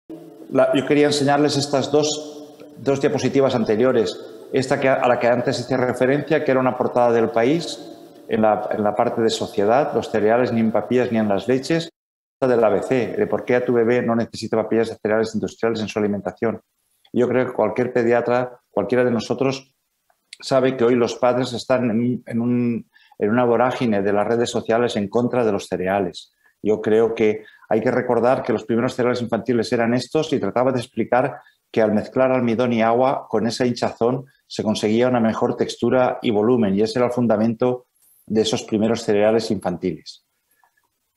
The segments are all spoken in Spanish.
yo quería enseñarles estas dos diapositivas anteriores. Esta a la que antes hice referencia, que era una portada del País, en la parte de sociedad, los cereales ni en papillas ni en las leches, del ABC, de por qué a tu bebé no necesita papillas de cereales industriales en su alimentación. Yo creo que cualquier pediatra, cualquiera de nosotros, sabe que hoy los padres están en una vorágine de las redes sociales en contra de los cereales. Yo creo que hay que recordar que los primeros cereales infantiles eran estos y trataba de explicar que al mezclar almidón y agua con esa hinchazón se conseguía una mejor textura y volumen, y ese era el fundamento de esos primeros cereales infantiles.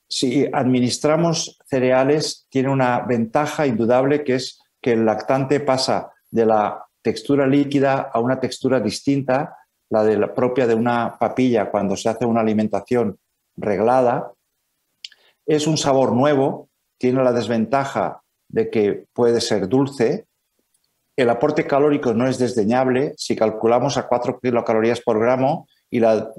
Si administramos cereales, tiene una ventaja indudable, que es que el lactante pasa de la textura líquida a una textura distinta, la propia de una papilla cuando se hace una alimentación reglada. Es un sabor nuevo, tiene la desventaja de que puede ser dulce. El aporte calórico no es desdeñable. Si calculamos a 4 kilocalorías por gramo y la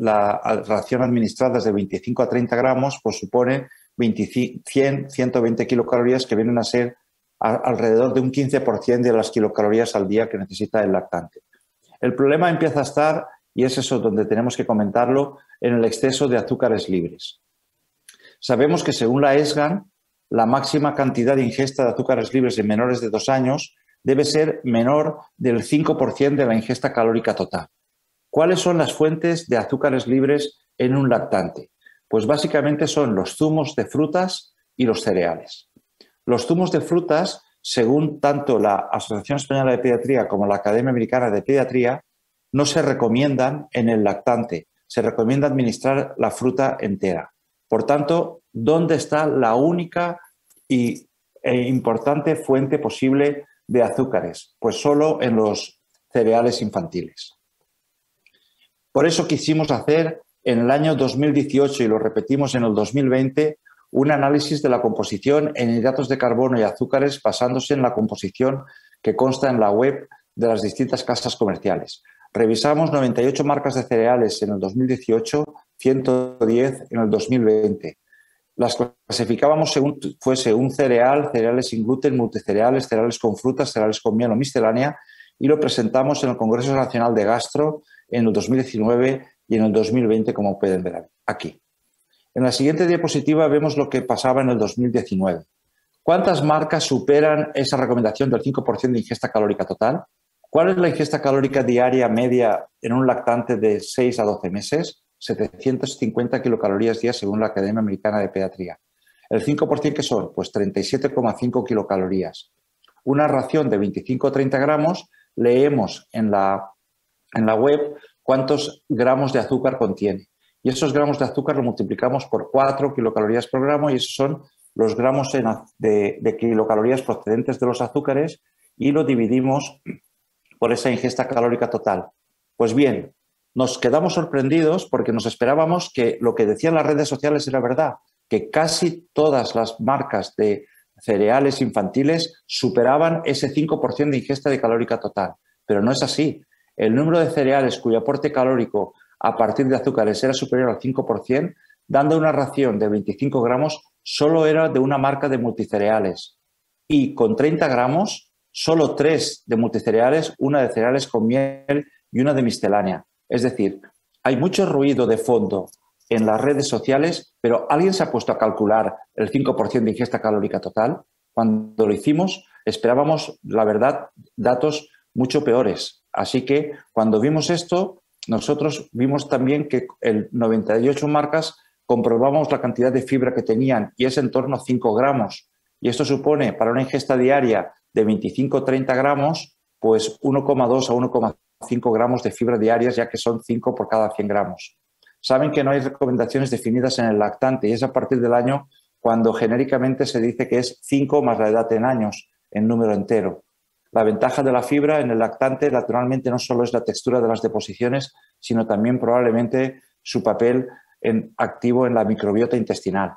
ración administrada es de 25 a 30 gramos, pues supone 100, 120 kilocalorías, que vienen a ser alrededor de un 15% de las kilocalorías al día que necesita el lactante. El problema empieza a estar, y es eso donde tenemos que comentarlo, en el exceso de azúcares libres. Sabemos que según la ESGAN, la máxima cantidad de ingesta de azúcares libres en menores de 2 años debe ser menor del 5% de la ingesta calórica total. ¿Cuáles son las fuentes de azúcares libres en un lactante? Pues básicamente son los zumos de frutas y los cereales. Los zumos de frutas, según tanto la Asociación Española de Pediatría como la Academia Americana de Pediatría, no se recomiendan en el lactante. Se recomienda administrar la fruta entera. Por tanto, ¿dónde está la única e importante fuente posible de azúcares? Pues solo en los cereales infantiles. Por eso quisimos hacer en el año 2018, y lo repetimos en el 2020, un análisis de la composición en hidratos de carbono y azúcares basándose en la composición que consta en la web de las distintas casas comerciales. Revisamos 98 marcas de cereales en el 2018, 110 en el 2020. Las clasificábamos según fuese un cereal, cereales sin gluten, multicereales, cereales con frutas, cereales con miel o miscelánea, y lo presentamos en el Congreso Nacional de Gastro en el 2019 y en el 2020, como pueden ver aquí. En la siguiente diapositiva vemos lo que pasaba en el 2019. ¿Cuántas marcas superan esa recomendación del 5% de ingesta calórica total? ¿Cuál es la ingesta calórica diaria media en un lactante de 6 a 12 meses? 750 kilocalorías día según la Academia Americana de Pediatría. ¿El 5% qué son? Pues 37,5 kilocalorías. Una ración de 25 o 30 gramos, leemos en la web cuántos gramos de azúcar contiene. Y esos gramos de azúcar lo multiplicamos por 4 kilocalorías por gramo, y esos son los gramos de kilocalorías procedentes de los azúcares, y lo dividimos por esa ingesta calórica total. Pues bien, nos quedamos sorprendidos porque nos esperábamos que lo que decían las redes sociales era verdad, que casi todas las marcas de cereales infantiles superaban ese 5% de ingesta de calórica total. Pero no es así. El número de cereales cuyo aporte calórico a partir de azúcares era superior al 5%, dando una ración de 25 gramos, solo era de una marca de multicereales. Y con 30 gramos, solo 3 de multicereales, una de cereales con miel y una de miscelánea. Es decir, hay mucho ruido de fondo en las redes sociales, pero ¿alguien se ha puesto a calcular el 5% de ingesta calórica total? Cuando lo hicimos, esperábamos, la verdad, datos mucho peores. Así que cuando vimos esto, nosotros vimos también que en 98 marcas comprobamos la cantidad de fibra que tenían, y es en torno a 5 gramos. Y esto supone, para una ingesta diaria de 25 o 30 gramos, pues 1,2 a 1,5 gramos de fibra diarias, ya que son 5 por cada 100 gramos. Saben que no hay recomendaciones definidas en el lactante, y es a partir del año cuando genéricamente se dice que es 5 más la edad en años, en número entero. La ventaja de la fibra en el lactante, naturalmente, no solo es la textura de las deposiciones, sino también probablemente su papel activo en la microbiota intestinal.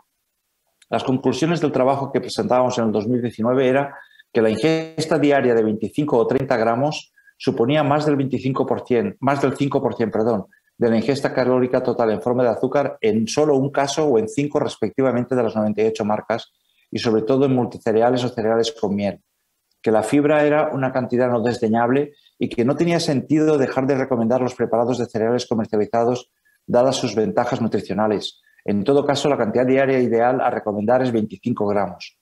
Las conclusiones del trabajo que presentábamos en el 2019 era que la ingesta diaria de 25 o 30 gramos suponía más del 5% de la ingesta calórica total en forma de azúcar en solo un caso o en 5 respectivamente de las 98 marcas, y sobre todo en multicereales o cereales con miel. que la fibra era una cantidad no desdeñable y que no tenía sentido dejar de recomendar los preparados de cereales comercializados dadas sus ventajas nutricionales. En todo caso, la cantidad diaria ideal a recomendar es 25 gramos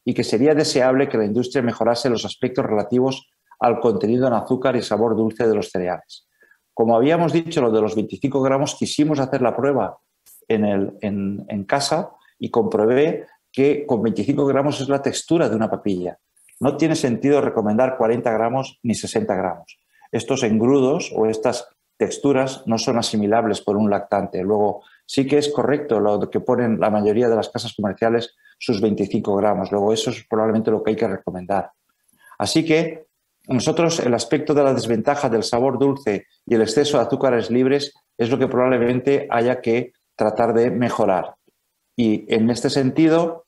y que sería deseable que la industria mejorase los aspectos relativos al contenido en azúcar y sabor dulce de los cereales. Como habíamos dicho, lo de los 25 gramos, quisimos hacer la prueba en casa y comprobé que con 25 gramos es la textura de una papilla. No tiene sentido recomendar 40 gramos ni 60 gramos. Estos engrudos o estas texturas no son asimilables por un lactante. Luego, sí que es correcto lo que ponen la mayoría de las casas comerciales, sus 25 gramos. Luego, eso es probablemente lo que hay que recomendar. Así que nosotros el aspecto de la desventaja del sabor dulce y el exceso de azúcares libres es lo que probablemente haya que tratar de mejorar. Y en este sentido,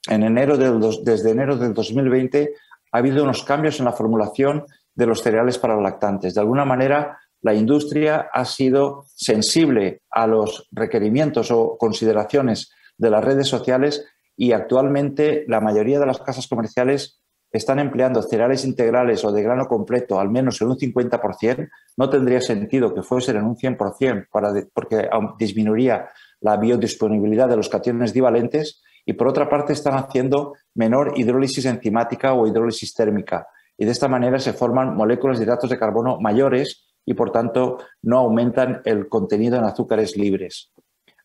desde enero del 2020 ha habido unos cambios en la formulación de los cereales para lactantes. De alguna manera, la industria ha sido sensible a los requerimientos o consideraciones de las redes sociales y actualmente la mayoría de las casas comerciales están empleando cereales integrales o de grano completo al menos en un 50%. No tendría sentido que fuesen en un 100% porque disminuiría la biodisponibilidad de los cationes divalentes y por otra parte están haciendo menor hidrólisis enzimática o hidrólisis térmica y de esta manera se forman moléculas de hidratos de carbono mayores y por tanto no aumentan el contenido en azúcares libres.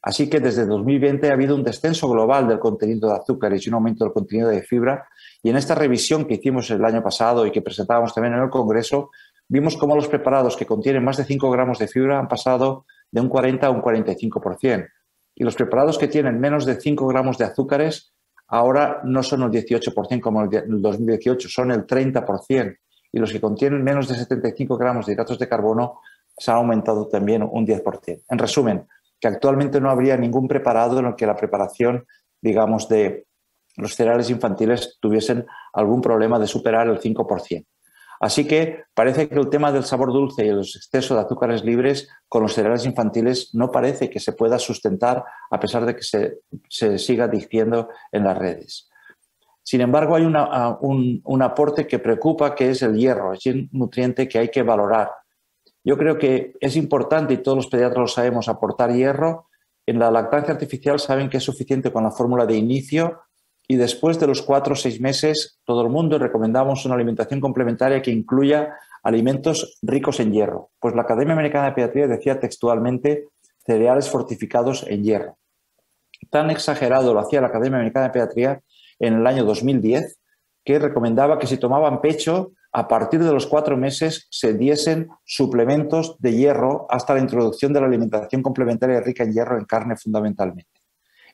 Así que desde 2020 ha habido un descenso global del contenido de azúcares y un aumento del contenido de fibra y en esta revisión que hicimos el año pasado y que presentábamos también en el Congreso vimos cómo los preparados que contienen más de 5 gramos de fibra han pasado de un 40 a un 45%. Y los preparados que tienen menos de 5 gramos de azúcares ahora no son el 18% como en el 2018, son el 30%. Y los que contienen menos de 75 gramos de hidratos de carbono se han aumentado también un 10%. En resumen, que actualmente no habría ningún preparado en el que la preparación, digamos, de los cereales infantiles tuviesen algún problema de superar el 5%. Así que parece que el tema del sabor dulce y el exceso de azúcares libres con los cereales infantiles no parece que se pueda sustentar a pesar de que se siga diciendo en las redes. Sin embargo, hay un aporte que preocupa, que es el hierro. Es un nutriente que hay que valorar. Yo creo que es importante, y todos los pediatras lo sabemos, aportar hierro. En la lactancia artificial saben que es suficiente con la fórmula de inicio y después de los 4 o 6 meses, todo el mundo recomendamos una alimentación complementaria que incluya alimentos ricos en hierro. Pues la Academia Americana de Pediatría decía textualmente cereales fortificados en hierro. Tan exagerado lo hacía la Academia Americana de Pediatría en el año 2010 que recomendaba que si tomaban pecho, a partir de los 4 meses se diesen suplementos de hierro hasta la introducción de la alimentación complementaria rica en hierro en carne fundamentalmente.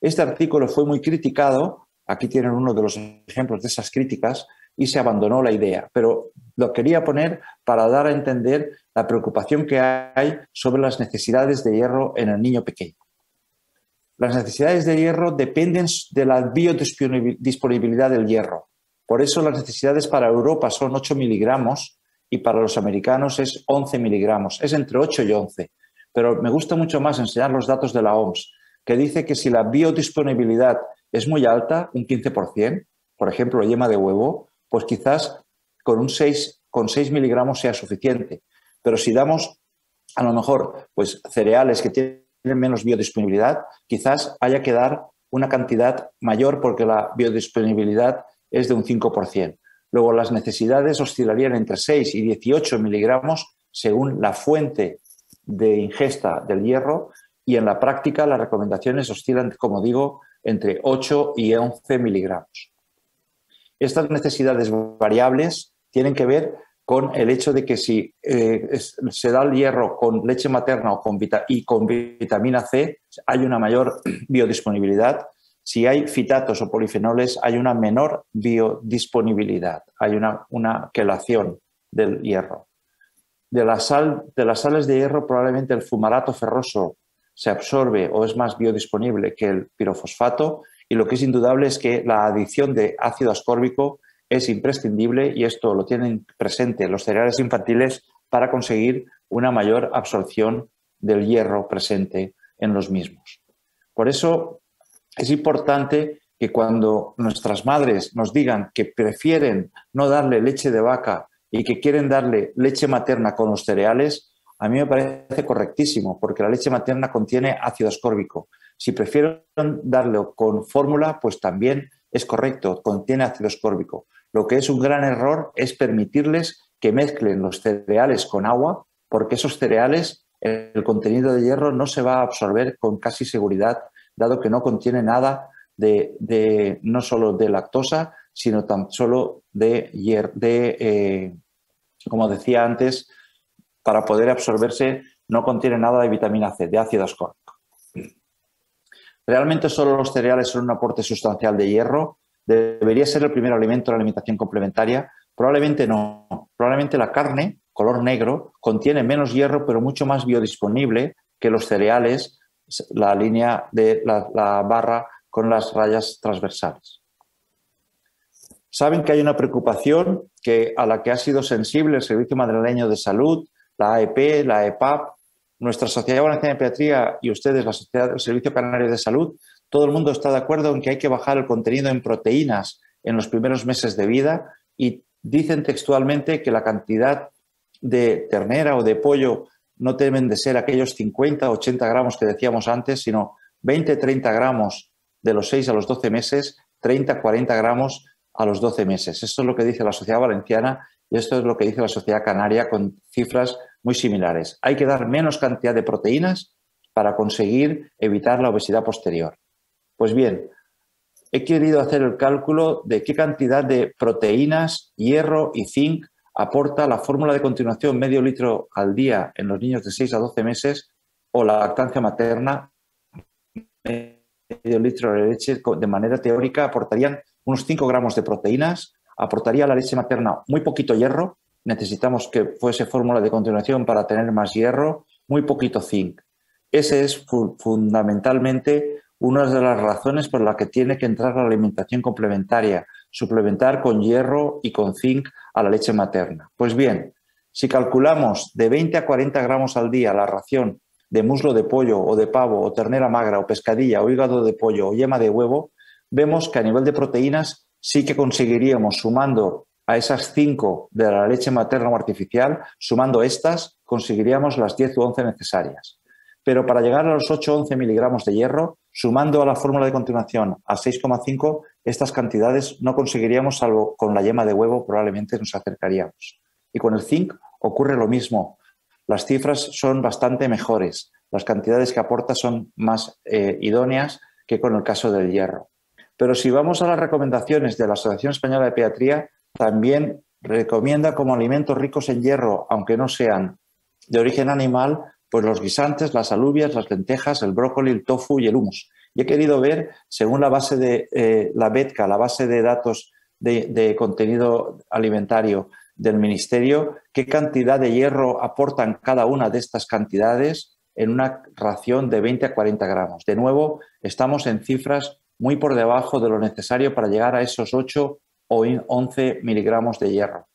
Este artículo fue muy criticado, aquí tienen uno de los ejemplos de esas críticas, y se abandonó la idea, pero lo quería poner para dar a entender la preocupación que hay sobre las necesidades de hierro en el niño pequeño. Las necesidades de hierro dependen de la biodisponibilidad del hierro. Por eso las necesidades para Europa son 8 miligramos y para los americanos es 11 miligramos. Es entre 8 y 11. Pero me gusta mucho más enseñar los datos de la OMS, que dice que si la biodisponibilidad es muy alta, un 15%, por ejemplo, yema de huevo, pues quizás con 6 miligramos sea suficiente. Pero si damos, a lo mejor, pues cereales que tienen menos biodisponibilidad, quizás haya que dar una cantidad mayor porque la biodisponibilidad es de un 5%. Luego, las necesidades oscilarían entre 6 y 18 miligramos según la fuente de ingesta del hierro y en la práctica las recomendaciones oscilan, como digo, entre 8 y 11 miligramos. Estas necesidades variables tienen que ver con el hecho de que si se da el hierro con leche materna o con vitamina C, hay una mayor biodisponibilidad. Si hay fitatos o polifenoles, hay una menor biodisponibilidad, hay una quelación del hierro. De las sales de hierro, probablemente el fumarato ferroso se absorbe o es más biodisponible que el pirofosfato, y lo que es indudable es que la adición de ácido ascórbico es imprescindible y esto lo tienen presente los cereales infantiles para conseguir una mayor absorción del hierro presente en los mismos. Por eso es importante que cuando nuestras madres nos digan que prefieren no darle leche de vaca y que quieren darle leche materna con los cereales, a mí me parece correctísimo, porque la leche materna contiene ácido ascórbico. Si prefieren darlo con fórmula, pues también es correcto, contiene ácido ascórbico. Lo que es un gran error es permitirles que mezclen los cereales con agua, porque esos cereales, el contenido de hierro no se va a absorber con casi seguridad, dado que no contiene nada no solo de lactosa, sino tan solo como decía antes, para poder absorberse no contiene nada de vitamina C, de ácido ascórbico. ¿Realmente solo los cereales son un aporte sustancial de hierro? ¿Debería ser el primer alimento de la alimentación complementaria? Probablemente no. Probablemente la carne, color negro, contiene menos hierro, pero mucho más biodisponible que los cereales, la línea de la barra con las rayas transversales. Saben que hay una preocupación a la que ha sido sensible el Servicio Madrileño de Salud, la AEP, la EPAP, nuestra Sociedad Valenciana de Pediatría y ustedes, la Sociedad del Servicio Canario de Salud. Todo el mundo está de acuerdo en que hay que bajar el contenido en proteínas en los primeros meses de vida y dicen textualmente que la cantidad de ternera o de pollo no deben de ser aquellos 50 o 80 gramos que decíamos antes, sino 20-30 gramos de los 6 a los 12 meses, 30-40 gramos a los 12 meses. Esto es lo que dice la Sociedad Valenciana y esto es lo que dice la Sociedad Canaria con cifras muy similares. Hay que dar menos cantidad de proteínas para conseguir evitar la obesidad posterior. Pues bien, he querido hacer el cálculo de qué cantidad de proteínas, hierro y zinc aporta la fórmula de continuación medio litro al día en los niños de 6 a 12 meses o la lactancia materna medio litro de leche. De manera teórica aportarían unos 5 gramos de proteínas, aportaría la leche materna muy poquito hierro, necesitamos que fuese fórmula de continuación para tener más hierro, muy poquito zinc. Ese es fundamentalmente una de las razones por las que tiene que entrar la alimentación complementaria, suplementar con hierro y con zinc a la leche materna. Pues bien, si calculamos de 20 a 40 gramos al día la ración de muslo de pollo o de pavo o ternera magra o pescadilla o hígado de pollo o yema de huevo, vemos que a nivel de proteínas sí que conseguiríamos, sumando a esas 5 de la leche materna o artificial, sumando estas, conseguiríamos las 10 u 11 necesarias. Pero para llegar a los 8 o 11 miligramos de hierro, sumando a la fórmula de continuación a 6,5, estas cantidades no conseguiríamos, salvo con la yema de huevo probablemente nos acercaríamos. Y con el zinc ocurre lo mismo. Las cifras son bastante mejores. Las cantidades que aporta son más idóneas que con el caso del hierro. Pero si vamos a las recomendaciones de la Asociación Española de Pediatría, también recomienda como alimentos ricos en hierro, aunque no sean de origen animal, pues los guisantes, las alubias, las lentejas, el brócoli, el tofu y el hummus. Y he querido ver, según la base de la BETCA, la base de datos de contenido alimentario del Ministerio, qué cantidad de hierro aportan cada una de estas cantidades en una ración de 20 a 40 gramos. De nuevo, estamos en cifras muy por debajo de lo necesario para llegar a esos 8 o 11 miligramos de hierro.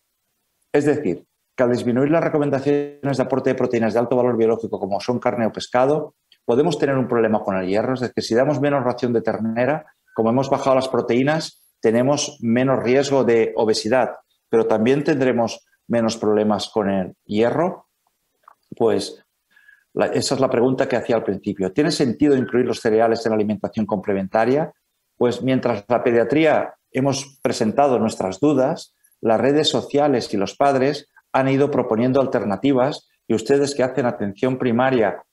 Es decir, que al disminuir las recomendaciones de aporte de proteínas de alto valor biológico como son carne o pescado, podemos tener un problema con el hierro. Es decir, si damos menos ración de ternera, como hemos bajado las proteínas, tenemos menos riesgo de obesidad, pero también tendremos menos problemas con el hierro. Pues esa es la pregunta que hacía al principio. ¿Tiene sentido incluir los cereales en la alimentación complementaria? Pues mientras la pediatría hemos presentado nuestras dudas, las redes sociales y los padres han ido proponiendo alternativas y ustedes que hacen atención primaria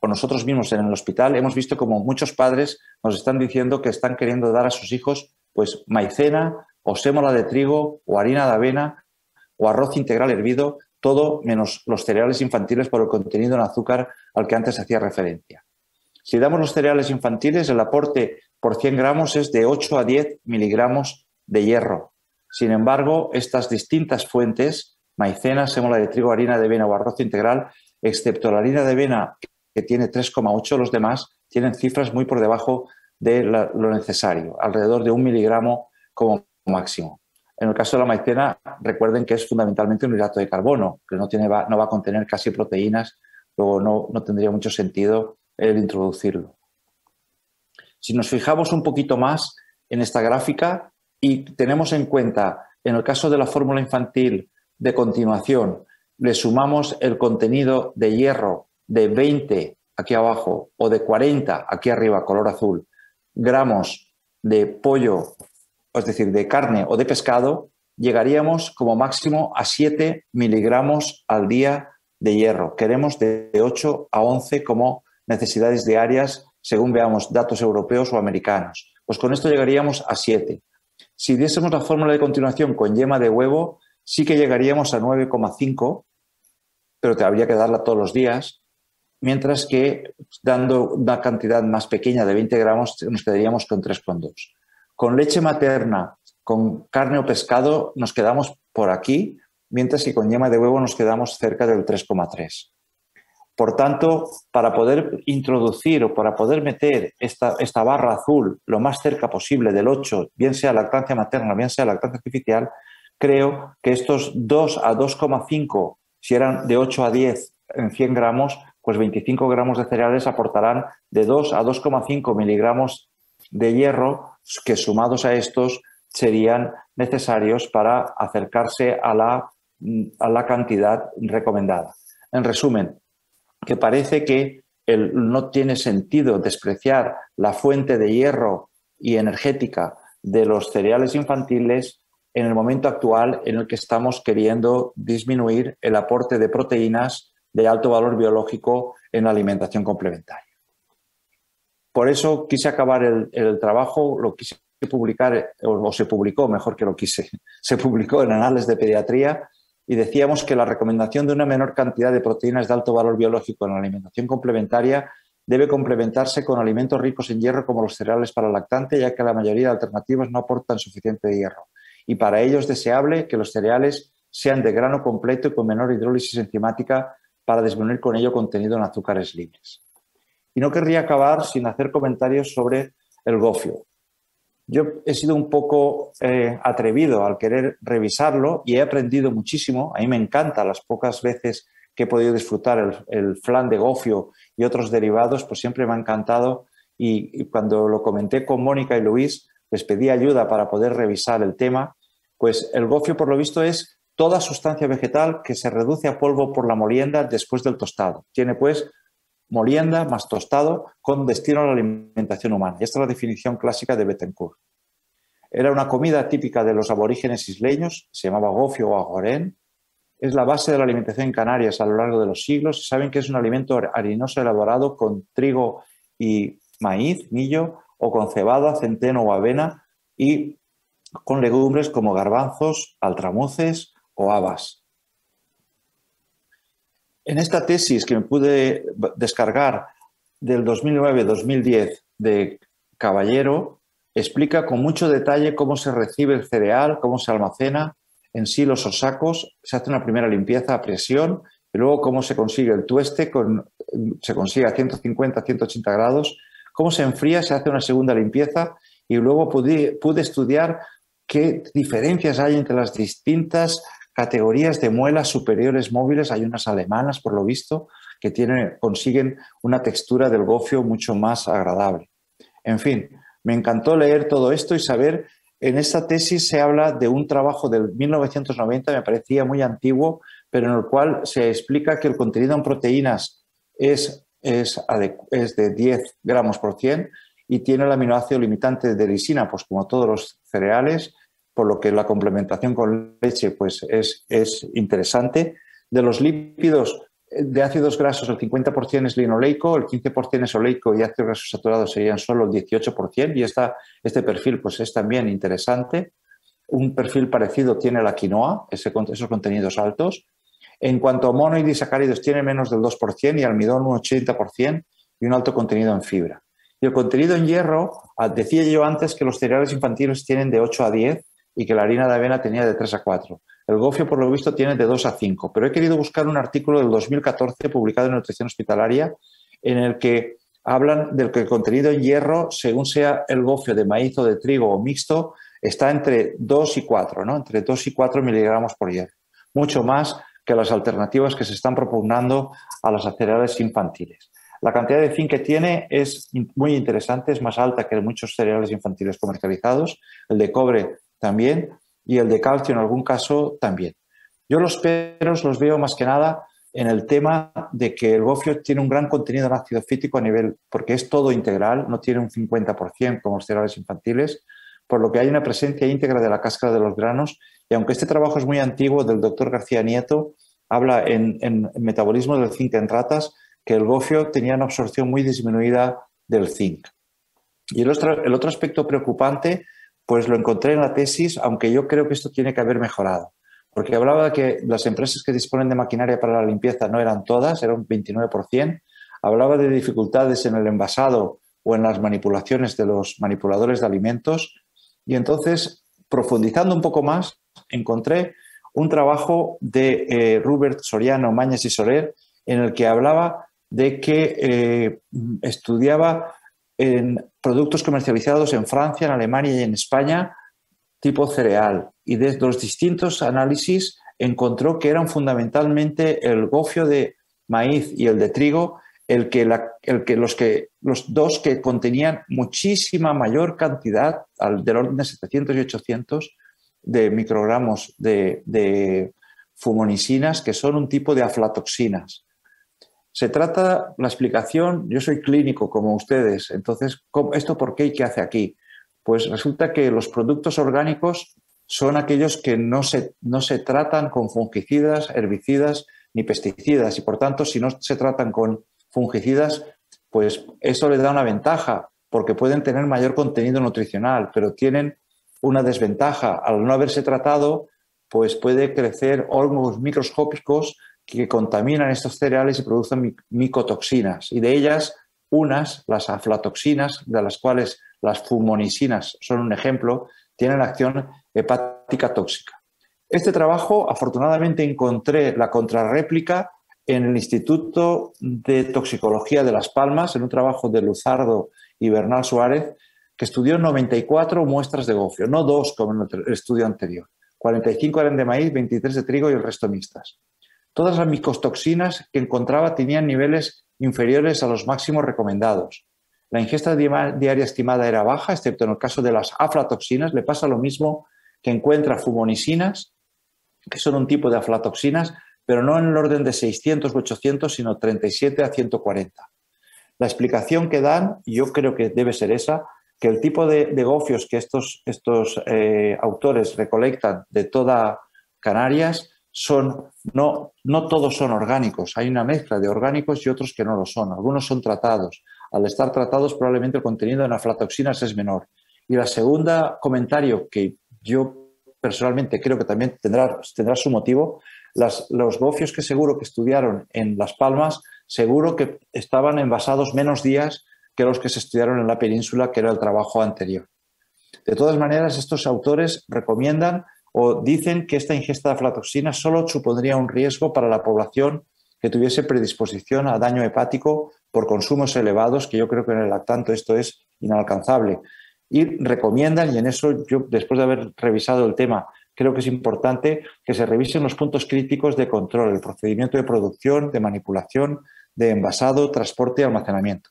o nosotros mismos en el hospital hemos visto como muchos padres nos están diciendo que están queriendo dar a sus hijos pues maicena o sémola de trigo o harina de avena o arroz integral hervido, todo menos los cereales infantiles por el contenido en azúcar al que antes hacía referencia. Si damos los cereales infantiles, el aporte por 100 gramos es de 8 a 10 miligramos de hierro. Sin embargo, estas distintas fuentes, maicena, sémola de trigo, harina de avena o arroz integral, excepto la harina de avena que tiene 3,8, los demás tienen cifras muy por debajo de lo necesario, alrededor de 1 miligramo como máximo. En el caso de la maicena, recuerden que es fundamentalmente un hidrato de carbono, que no va a contener casi proteínas, luego no tendría mucho sentido el introducirlo. Si nos fijamos un poquito más en esta gráfica y tenemos en cuenta, en el caso de la fórmula infantil de continuación, le sumamos el contenido de hierro de 20 aquí abajo o de 40 aquí arriba, color azul, gramos de pollo, es decir, de carne o de pescado, llegaríamos como máximo a 7 miligramos al día de hierro. Queremos de 8 a 11 como necesidades diarias según veamos datos europeos o americanos. Pues con esto llegaríamos a 7. Si diésemos la fórmula de continuación con yema de huevo, sí que llegaríamos a 9,5, pero te habría que darla todos los días, mientras que dando una cantidad más pequeña de 20 gramos nos quedaríamos con 3,2. Con leche materna, con carne o pescado nos quedamos por aquí, mientras que con yema de huevo nos quedamos cerca del 3,3. Por tanto, para poder introducir o para poder meter esta barra azul lo más cerca posible del 8, bien sea lactancia materna, bien sea lactancia artificial, creo que estos 2 a 2,5, si eran de 8 a 10 en 100 gramos, pues 25 gramos de cereales aportarán de 2 a 2,5 miligramos de hierro, que sumados a estos serían necesarios para acercarse a la cantidad recomendada. En resumen, que parece que no tiene sentido despreciar la fuente de hierro y energética de los cereales infantiles en el momento actual en el que estamos queriendo disminuir el aporte de proteínas de alto valor biológico en la alimentación complementaria. Por eso quise acabar el trabajo, lo quise publicar, o se publicó, mejor que lo quise, se publicó en Anales de Pediatría y decíamos que la recomendación de una menor cantidad de proteínas de alto valor biológico en la alimentación complementaria debe complementarse con alimentos ricos en hierro como los cereales para lactante, ya que la mayoría de alternativas no aportan suficiente hierro. Y para ello es deseable que los cereales sean de grano completo y con menor hidrólisis enzimática para disminuir con ello contenido en azúcares libres. Y no querría acabar sin hacer comentarios sobre el gofio. Yo he sido un poco atrevido al querer revisarlo y he aprendido muchísimo. A mí me encanta las pocas veces que he podido disfrutar el flan de gofio y otros derivados, pues siempre me ha encantado. Y cuando lo comenté con Mónica y Luis, les pedí ayuda para poder revisar el tema. Pues el gofio, por lo visto, es toda sustancia vegetal que se reduce a polvo por la molienda después del tostado. Tiene, pues, molienda más tostado con destino a la alimentación humana. Y esta es la definición clásica de Bettencourt. Era una comida típica de los aborígenes isleños, se llamaba gofio o agorén. Es la base de la alimentación en Canarias a lo largo de los siglos. Saben que es un alimento harinoso elaborado con trigo y maíz, millo, o con cebada, centeno o avena, y con legumbres como garbanzos, altramuces o habas. En esta tesis que me pude descargar del 2009-2010 de Caballero, explica con mucho detalle cómo se recibe el cereal, cómo se almacena en silos o sacos, se hace una primera limpieza a presión y luego cómo se consigue el tueste, se consigue a 150-180 grados, cómo se enfría, se hace una segunda limpieza y luego pude estudiar qué diferencias hay entre las distintas categorías de muelas superiores móviles. Hay unas alemanas, por lo visto, que consiguen una textura del gofio mucho más agradable. En fin, me encantó leer todo esto y saber, en esta tesis se habla de un trabajo del 1990, me parecía muy antiguo, pero en el cual se explica que el contenido en proteínas es de 10 gramos por 100 y tiene el aminoácido limitante de lisina, pues como todos los cereales, por lo que la complementación con leche pues es interesante. De los lípidos de ácidos grasos, el 50% es linoleico, el 15% es oleico y ácidos grasos saturados serían solo el 18%, y este perfil pues es también interesante. Un perfil parecido tiene la quinoa, esos contenidos altos. En cuanto a mono y disacáridos, tiene menos del 2% y almidón un 80% y un alto contenido en fibra. Y el contenido en hierro, decía yo antes que los cereales infantiles tienen de 8 a 10 y que la harina de avena tenía de 3 a 4. El gofio, por lo visto, tiene de 2 a 5. Pero he querido buscar un artículo del 2014 publicado en Nutrición Hospitalaria en el que hablan del que el contenido en hierro, según sea el gofio de maíz o de trigo o mixto, está entre 2 y 4, ¿no? Entre 2 y 4 miligramos por hierro. Mucho más que las alternativas que se están propugnando a los cereales infantiles. La cantidad de zinc que tiene es muy interesante, es más alta que en muchos cereales infantiles comercializados, el de cobre también y el de calcio en algún caso también. Yo los peros los veo más que nada en el tema de que el gofio tiene un gran contenido en ácido fítico a nivel, porque es todo integral, no tiene un 50% como los cereales infantiles, por lo que hay una presencia íntegra de la cáscara de los granos, y aunque este trabajo es muy antiguo del doctor García Nieto, habla en metabolismo del zinc en ratas, que el gofio tenía una absorción muy disminuida del zinc. Y el otro aspecto preocupante, pues lo encontré en la tesis, aunque yo creo que esto tiene que haber mejorado, porque hablaba de que las empresas que disponen de maquinaria para la limpieza no eran todas, era un 29%, hablaba de dificultades en el envasado o en las manipulaciones de los manipuladores de alimentos, y entonces, profundizando un poco más, encontré un trabajo de Rubert Soriano, Mañas y Soler, en el que hablaba de que estudiaba en productos comercializados en Francia, en Alemania y en España, tipo cereal. Y de los distintos análisis encontró que eran fundamentalmente el gofio de maíz y el de trigo los dos que contenían muchísima mayor cantidad, del orden de 700 y 800 de microgramos de fumonisinas, que son un tipo de aflatoxinas. Se trata, la explicación, yo soy clínico como ustedes, entonces, ¿esto por qué y qué hace aquí? Pues resulta que los productos orgánicos son aquellos que no se tratan con fungicidas, herbicidas ni pesticidas, y por tanto, si no se tratan con fungicidas, pues eso les da una ventaja, porque pueden tener mayor contenido nutricional, pero tienen una desventaja. Al no haberse tratado, pues puede crecer hongos microscópicos que contaminan estos cereales y producen micotoxinas. Y de ellas, las aflatoxinas, de las cuales las fumonisinas son un ejemplo, tienen acción hepática tóxica. Este trabajo, afortunadamente, encontré la contrarréplica en el Instituto de Toxicología de Las Palmas, en un trabajo de Luzardo y Bernal Suárez, que estudió 94 muestras de gofio, no 2 como en el estudio anterior. 45 eran de maíz, 23 de trigo y el resto mixtas. Todas las micotoxinas que encontraba tenían niveles inferiores a los máximos recomendados. La ingesta diaria estimada era baja, excepto en el caso de las aflatoxinas. Le pasa lo mismo que encuentra fumonisinas, que son un tipo de aflatoxinas, pero no en el orden de 600 u 800, sino 37 a 140. La explicación que dan, y yo creo que debe ser esa, que el tipo de gofios que estos autores recolectan de toda Canarias no todos son orgánicos. Hay una mezcla de orgánicos y otros que no lo son. Algunos son tratados. Al estar tratados, probablemente el contenido en aflatoxinas es menor. Y la segunda comentario, que yo personalmente creo que también tendrá su motivo, los gofios que seguro que estudiaron en Las Palmas, seguro que estaban envasados menos días que los que se estudiaron en la península, que era el trabajo anterior. De todas maneras, estos autores recomiendan o dicen que esta ingesta de aflatoxinas solo supondría un riesgo para la población que tuviese predisposición a daño hepático por consumos elevados, que yo creo que en el lactante esto es inalcanzable. Y recomiendan, y en eso yo, después de haber revisado el tema, creo que es importante que se revisen los puntos críticos de control, el procedimiento de producción, de manipulación, de envasado, transporte y almacenamiento.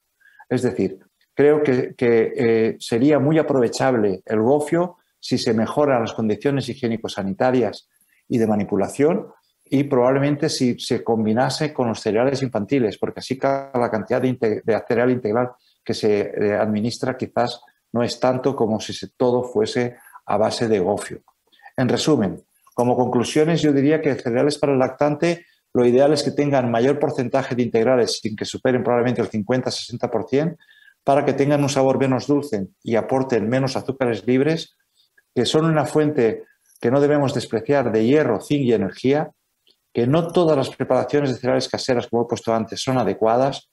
Es decir, creo que sería muy aprovechable el gofio si se mejoran las condiciones higiénico-sanitarias y de manipulación, y probablemente si se combinase con los cereales infantiles, porque así la cantidad de cereal integral que se administra quizás no es tanto como si todo fuese a base de gofio. En resumen, como conclusiones, yo diría que cereales para el lactante, lo ideal es que tengan mayor porcentaje de integrales sin que superen probablemente el 50-60%, para que tengan un sabor menos dulce y aporten menos azúcares libres, que son una fuente que no debemos despreciar de hierro, zinc y energía, que no todas las preparaciones de cereales caseras, como he puesto antes, son adecuadas,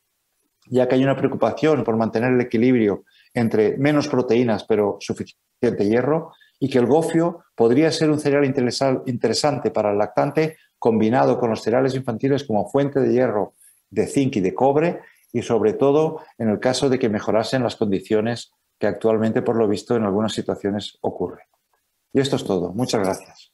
ya que hay una preocupación por mantener el equilibrio entre menos proteínas pero suficiente hierro, y que el gofio podría ser un cereal interesante para el lactante combinado con los cereales infantiles como fuente de hierro, de zinc y de cobre, y sobre todo en el caso de que mejorasen las condiciones que actualmente, por lo visto, en algunas situaciones ocurren. Y esto es todo. Muchas gracias.